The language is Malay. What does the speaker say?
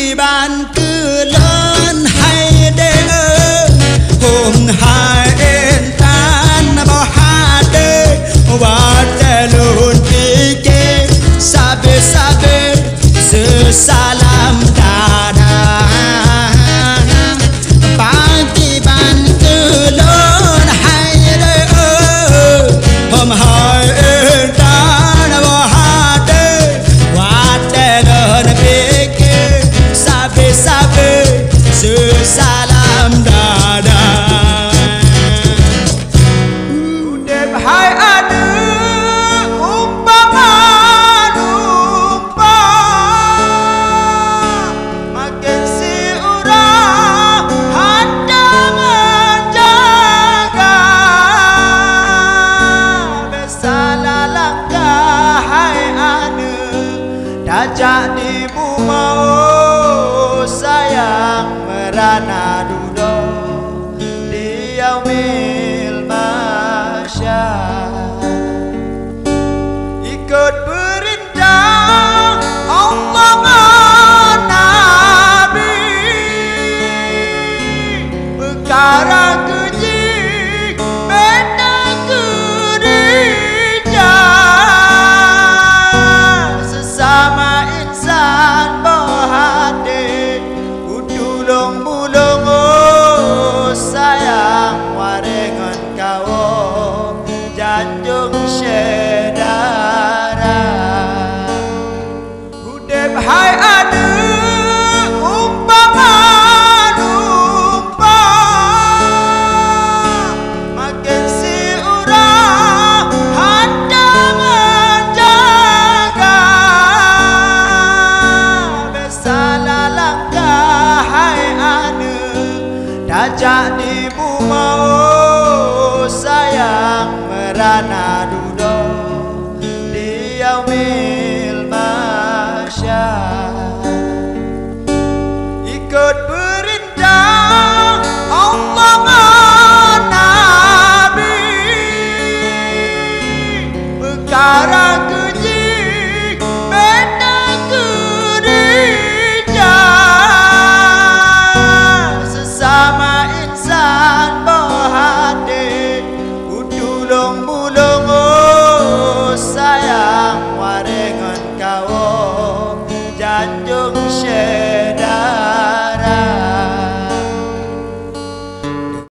kỳ ban cứ lớn hay đê ơ hôm hai en tan bao ha đê và tê luôn đi kê sabe sabe sự salam đà đà ban kỳ ban cứ lớn hay đê ơ hôm hai en tan bao ha đê và tê luôn đi kê sabe sabe sự salam đà đà hai adu umpama lupa makin si urang handa menjaga besalah langkah hai adu dajak di bumau sayang merana dudo dia ikut perintah Allah Nabi perkara keji benda gereja sesama insan berhati utulung bulung oh sayang warengan kau janjung sedara hudep hai adu umpama lupa makin si urang handa menjaga besalah langkah hai adu dajak di bumau sayang merana dudo di yaumil masyar ikut perintah Allah Nabi perkara